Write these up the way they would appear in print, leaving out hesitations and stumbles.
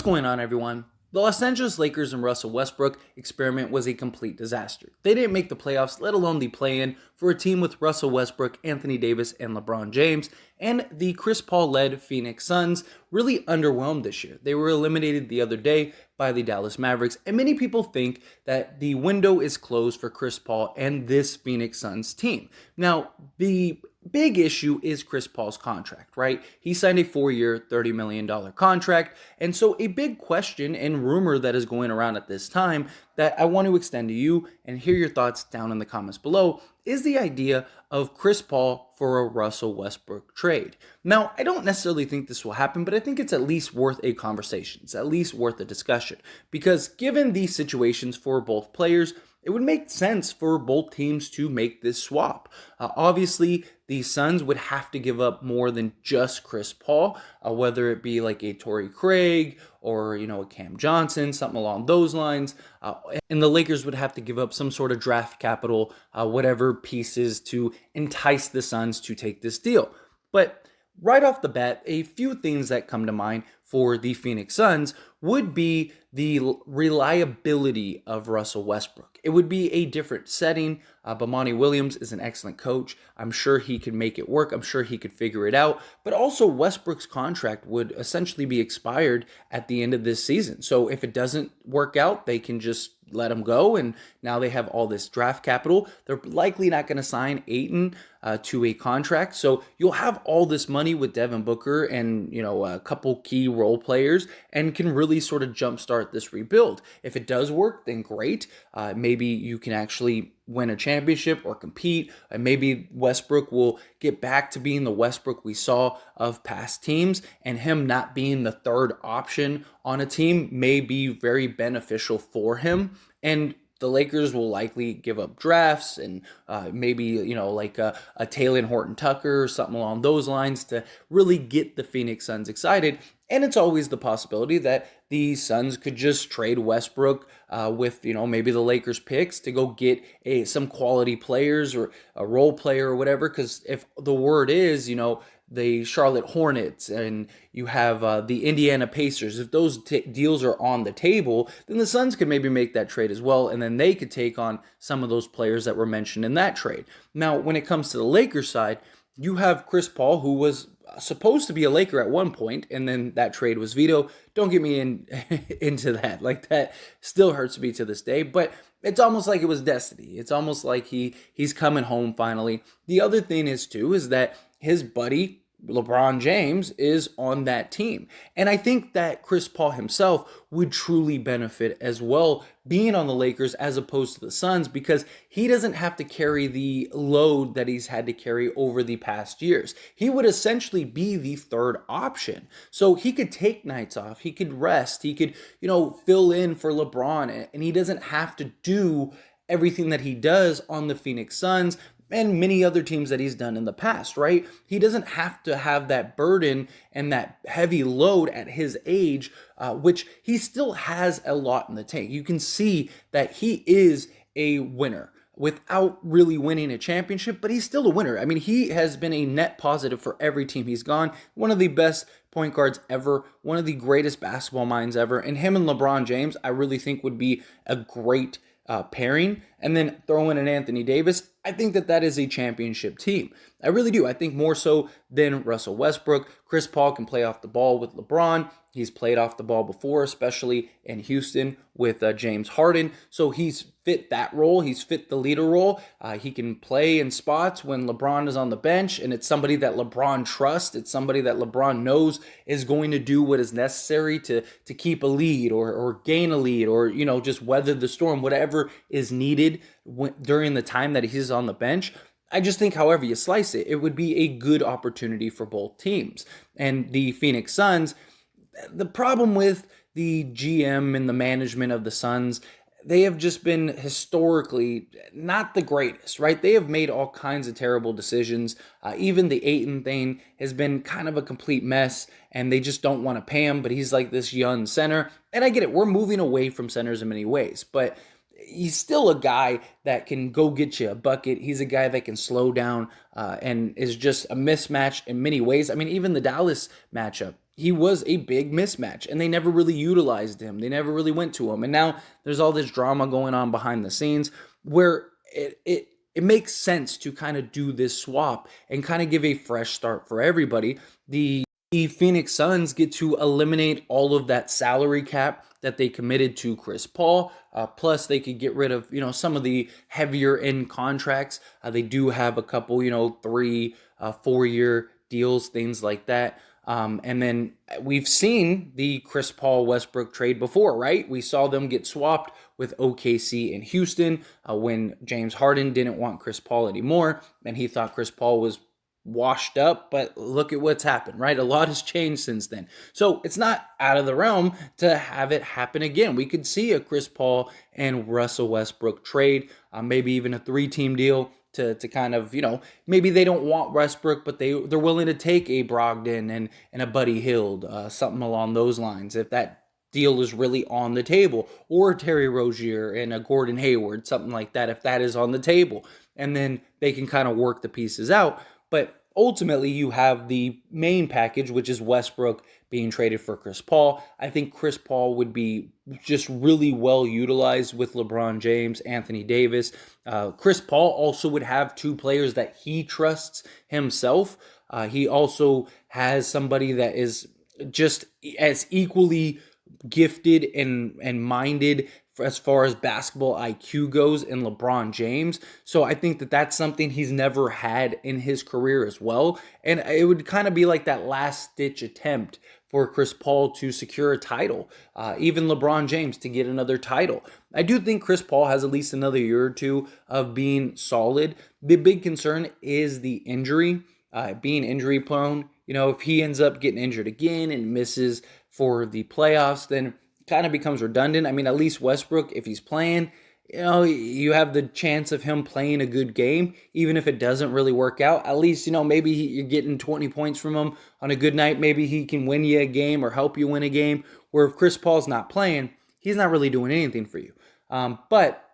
What's going on, everyone? The Los Angeles Lakers and Russell Westbrook experiment was a complete disaster. They didn't make the playoffs, let alone the play-in, for a team with Russell Westbrook, Anthony Davis, and LeBron James, and the Chris Paul-led Phoenix Suns really underwhelmed this year. They were eliminated the other day by the Dallas Mavericks, and many people think that the window is closed for Chris Paul and this Phoenix Suns team. Now, the big issue is Chris Paul's contract, right? He signed a 4-year, $30 million contract. And so a big question and rumor that is going around at this time that I want to extend to you and hear your thoughts down in the comments below is the idea of Chris Paul for a Russell Westbrook trade. Now, I don't necessarily think this will happen, but I think it's at least worth a conversation. It's at least worth a discussion because given these situations for both players, it would make sense for both teams to make this swap. Obviously, the Suns would have to give up more than just Chris Paul, whether it be like a Torrey Craig or, a Cam Johnson, something along those lines. And the Lakers would have to give up some sort of draft capital, whatever pieces to entice the Suns to take this deal. But right off the bat, a few things that come to mind for the Phoenix Suns would be the reliability of Russell Westbrook. It would be a different setting. Bomani Williams is an excellent coach. I'm sure he could make it work. I'm sure he could figure it out. But also Westbrook's contract would essentially be expired at the end of this season. So if it doesn't work out, they can just let him go, and now they have all this draft capital. They're likely not going to sign Ayton to a contract, so you'll have all this money with Devin Booker and a couple key role players, and can really sort of jumpstart this rebuild. If it does work, then great. Maybe you can actually win a championship or compete. And maybe Westbrook will get back to being the Westbrook we saw of past teams, and him not being the third option on a team may be very beneficial for him. And the Lakers will likely give up drafts and maybe, like a Talen Horton-Tucker or something along those lines to really get the Phoenix Suns excited. And it's always the possibility that the Suns could just trade Westbrook with, maybe the Lakers picks to go get some quality players or a role player or whatever. Because if the word is, the Charlotte Hornets and you have the Indiana Pacers, if those deals are on the table, then the Suns could maybe make that trade as well, and then they could take on some of those players that were mentioned in that trade. Now, when it comes to the Lakers side, you have Chris Paul, who was supposed to be a Laker at one point, and then that trade was vetoed. Don't get me into that. Like, that still hurts me to this day, but it's almost like it was destiny. It's almost like he's coming home finally. The other thing is that his buddy LeBron James is on that team. And I think that Chris Paul himself would truly benefit as well being on the Lakers as opposed to the Suns, because he doesn't have to carry the load that he's had to carry over the past years. He would essentially be the third option. So he could take nights off, he could rest, he could, fill in for LeBron, and he doesn't have to do everything that he does on the Phoenix Suns and many other teams that he's done in the past, right? He doesn't have to have that burden and that heavy load at his age, which he still has a lot in the tank. You can see that he is a winner without really winning a championship, but he's still a winner. I mean, he has been a net positive for every team he's gone. One of the best point guards ever, one of the greatest basketball minds ever, and him and LeBron James, I really think would be a great pairing. And then throw in an Anthony Davis, I think that is a championship team. I really do. I think more so than Russell Westbrook. Chris Paul can play off the ball with LeBron. He's played off the ball before, especially in Houston with James Harden. So he's fit that role. He's fit the leader role. He can play in spots when LeBron is on the bench, and it's somebody that LeBron trusts. It's somebody that LeBron knows is going to do what is necessary to keep a lead or gain a lead or, just weather the storm, whatever is needed during the time that he's on the bench. I just think however you slice it, it would be a good opportunity for both teams. And the Phoenix Suns, the problem with the GM and the management of the Suns, they have just been historically not the greatest, right? They have made all kinds of terrible decisions. Even the Ayton thing has been kind of a complete mess, and they just don't want to pay him, but he's like this young center. And I get it, we're moving away from centers in many ways, but he's still a guy that can go get you a bucket. He's a guy that can slow down and is just a mismatch in many ways. I mean, even the Dallas matchup, he was a big mismatch, and they never really utilized him. They never really went to him. And now there's all this drama going on behind the scenes where it makes sense to kind of do this swap and kind of give a fresh start for everybody. The Phoenix Suns get to eliminate all of that salary cap that they committed to Chris Paul. Plus, they could get rid of some of the heavier end contracts. They do have a couple 3, 4-year deals, things like that. And then we've seen the Chris Paul Westbrook trade before, right? We saw them get swapped with OKC and Houston when James Harden didn't want Chris Paul anymore, and he thought Chris Paul was washed up, but look at what's happened, right? A lot has changed since then. So it's not out of the realm to have it happen again. We could see a Chris Paul and Russell Westbrook trade, maybe even a 3-team deal to kind of, maybe they don't want Westbrook, but they're willing to take a Brogdon and a Buddy Hield, something along those lines, if that deal is really on the table, or Terry Rozier and a Gordon Hayward, something like that, if that is on the table. And then they can kind of work the pieces out. But ultimately, you have the main package, which is Westbrook being traded for Chris Paul. I think Chris Paul would be just really well utilized with LeBron James, Anthony Davis. Chris Paul also would have 2 players that he trusts himself. He also has somebody that is just as equally gifted and minded as far as basketball IQ goes in LeBron James. So I think that that's something he's never had in his career as well. And it would kind of be like that last ditch attempt for Chris Paul to secure a title, even LeBron James to get another title. I do think Chris Paul has at least another year or 2 of being solid. The big concern is the injury, being injury prone. If he ends up getting injured again and misses for the playoffs, then kind of becomes redundant. I mean, at least Westbrook, if he's playing, you have the chance of him playing a good game, even if it doesn't really work out. At least, maybe you're getting 20 points from him on a good night. Maybe he can win you a game or help you win a game. Where if Chris Paul's not playing, he's not really doing anything for you. But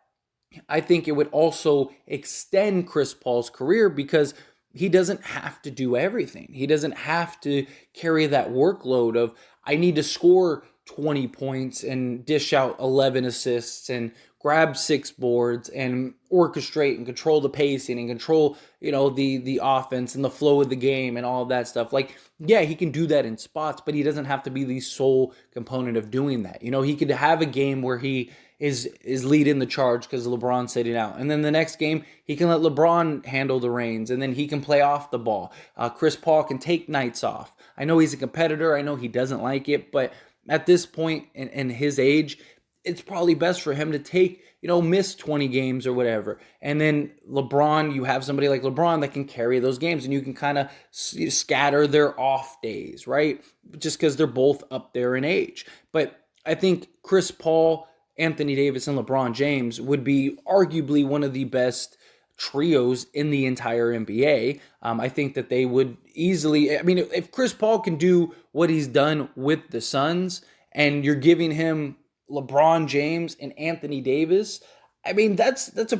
I think it would also extend Chris Paul's career because he doesn't have to do everything. He doesn't have to carry that workload of, I need to score 20 points and dish out 11 assists and grab 6 boards and orchestrate and control the pacing and control, the offense and the flow of the game and all of that stuff. Like, yeah, he can do that in spots, but he doesn't have to be the sole component of doing that. He could have a game where he is leading the charge because LeBron's sitting out. And then the next game, he can let LeBron handle the reins, and then he can play off the ball. Chris Paul can take nights off. I know he's a competitor. I know he doesn't like it, but at this point in his age, it's probably best for him to take, miss 20 games or whatever. And then LeBron, you have somebody like LeBron that can carry those games, and you can kind of scatter their off days, right? Just because they're both up there in age. But I think Chris Paul, Anthony Davis, and LeBron James would be arguably one of the best trios in the entire NBA. I think that they would easily, if Chris Paul can do what he's done with the Suns and you're giving him LeBron James and Anthony Davis, that's a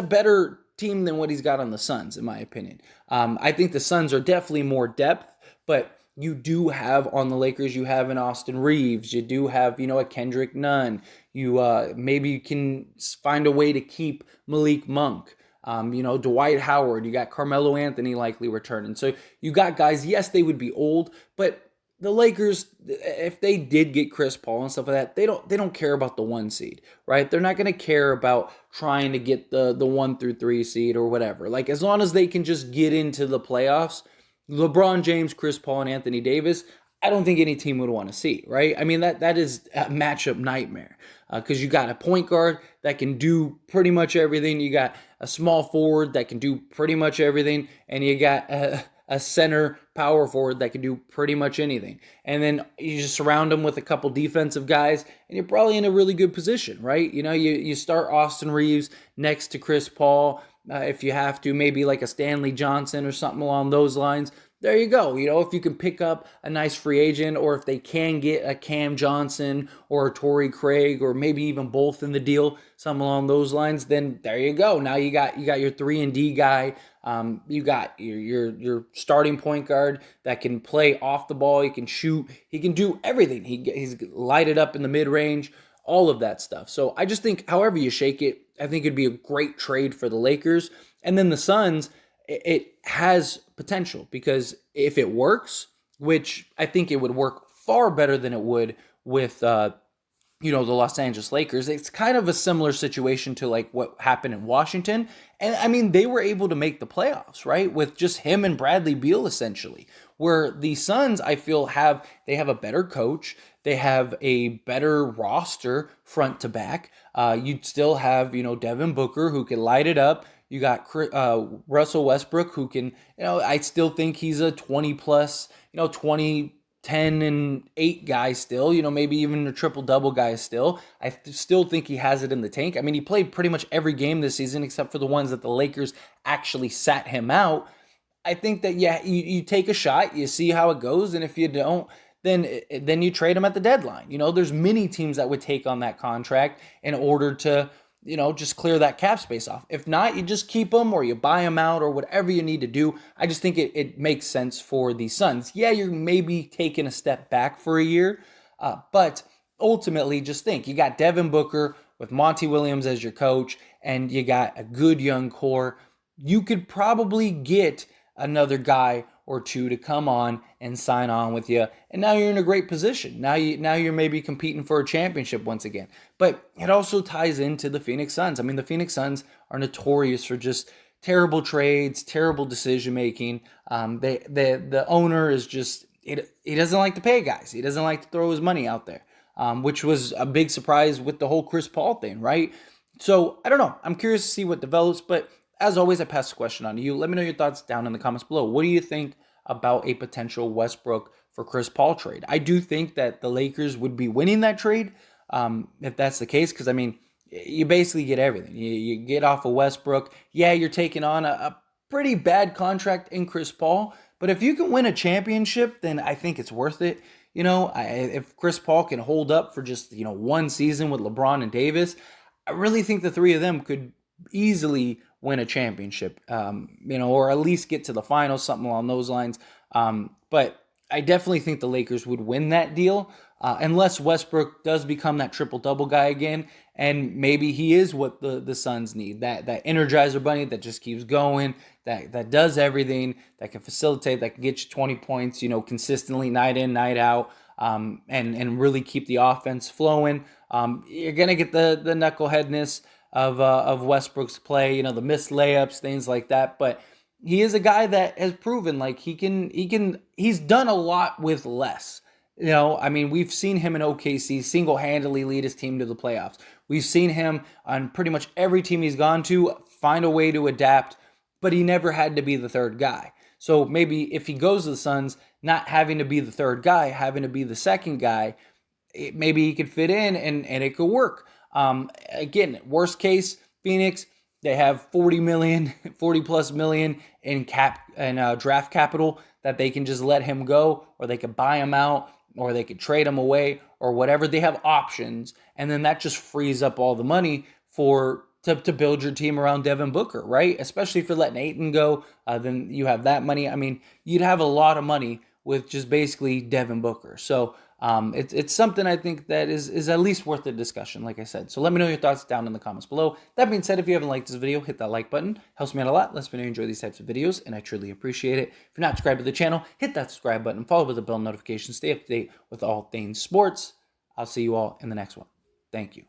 better team than what he's got on the Suns, in my opinion. I think the Suns are definitely more depth, but you do have on the Lakers, you have an Austin Reeves, you do have, a Kendrick Nunn. Maybe you can find a way to keep Malik Monk. Dwight Howard, you got Carmelo Anthony likely returning. So you got guys, yes, they would be old, but the Lakers, if they did get Chris Paul and stuff like that, they don't care about the 1 seed, right? They're not going to care about trying to get the 1 through 3 seed or whatever. Like, as long as they can just get into the playoffs, LeBron James, Chris Paul, and Anthony Davis, I don't think any team would want to see, right? That is a matchup nightmare because you got a point guard that can do pretty much everything. You got a small forward that can do pretty much everything, and you got a center power forward that can do pretty much anything. And then you just surround them with a couple defensive guys, and you're probably in a really good position, right? You start Austin Reeves next to Chris Paul. If you have to, maybe like a Stanley Johnson or something along those lines. there you go. If you can pick up a nice free agent, or if they can get a Cam Johnson or a Torrey Craig, or maybe even both in the deal, something along those lines, then there you go. Now you got your 3-and-D guy. You got your starting point guard that can play off the ball. He can shoot. He can do everything. He's lighted up in the mid range. All of that stuff. So I just think, however you shake it, I think it'd be a great trade for the Lakers. And then the Suns, it has potential, because if it works, which I think it would work far better than it would with the Los Angeles Lakers, it's kind of a similar situation to like what happened in Washington. And I mean, they were able to make the playoffs, right? With just him and Bradley Beal, essentially. Where the Suns, I feel, they have a better coach. They have a better roster front to back. You'd still have, Devin Booker, who can light it up. You got Russell Westbrook, who can, I still think he's a 20 plus, 20, 10 and 8 guy still, maybe even a triple-double guy still. I still think he has it in the tank. I mean, he played pretty much every game this season except for the ones that the Lakers actually sat him out. I think that, yeah, you take a shot, you see how it goes, and if you don't, then you trade him at the deadline. There's many teams that would take on that contract in order to, just clear that cap space off. If not, you just keep him, or you buy him out, or whatever you need to do. I just think it makes sense for the Suns. Yeah, you're maybe taking a step back for a year, but ultimately, just think, you got Devin Booker with Monty Williams as your coach, and you got a good young core. You could probably get another guy or two to come on and sign on with you, and now you're in a great position. Now you're maybe competing for a championship once again. But it also ties into the Phoenix Suns. I mean, the Phoenix Suns are notorious for just terrible trades, terrible decision making. The owner is just, he doesn't like to pay guys. He doesn't like to throw his money out there, which was a big surprise with the whole Chris Paul thing, right? So I don't know. I'm curious to see what develops, but as always, I pass the question on to you. Let me know your thoughts down in the comments below. What do you think about a potential Westbrook for Chris Paul trade? I do think that the Lakers would be winning that trade if that's the case, because, I mean, you basically get everything. You get off of Westbrook. Yeah, you're taking on a pretty bad contract in Chris Paul, but if you can win a championship, then I think it's worth it. If Chris Paul can hold up for just, one season with LeBron and Davis, I really think the three of them could easily win a championship, or at least get to the finals, something along those lines. But I definitely think the Lakers would win that deal, unless Westbrook does become that triple-double guy again, and maybe he is what the Suns need, that Energizer Bunny that just keeps going, that does everything, that can facilitate, that can get you 20 points, consistently night in, night out, and really keep the offense flowing. You're going to get the knuckleheadness of Westbrook's play, the missed layups, things like that. But he is a guy that has proven like he's done a lot with less. I mean, we've seen him in OKC single-handedly lead his team to the playoffs. We've seen him on pretty much every team he's gone to find a way to adapt, but he never had to be the third guy. So maybe if he goes to the Suns, not having to be the third guy, having to be the second guy, maybe he could fit in and it could work. Again, worst case, Phoenix, they have 40 plus million in draft capital that they can just let him go, or they could buy him out, or they could trade him away, or whatever. They have options, and then that just frees up all the money to build your team around Devin Booker, right? Especially if you're letting Ayton go, then you have that money. I mean, you'd have a lot of money with just basically Devin Booker. So it's something I think that is at least worth the discussion, like I said. So let me know your thoughts down in the comments below. That being said, if you haven't liked this video, hit that like button. Helps me out a lot. Lets me know you enjoy these types of videos, and I truly appreciate it. If you're not subscribed to the channel, hit that subscribe button. Follow with the bell notification. Stay up to date with all things sports. I'll see you all in the next one. Thank you.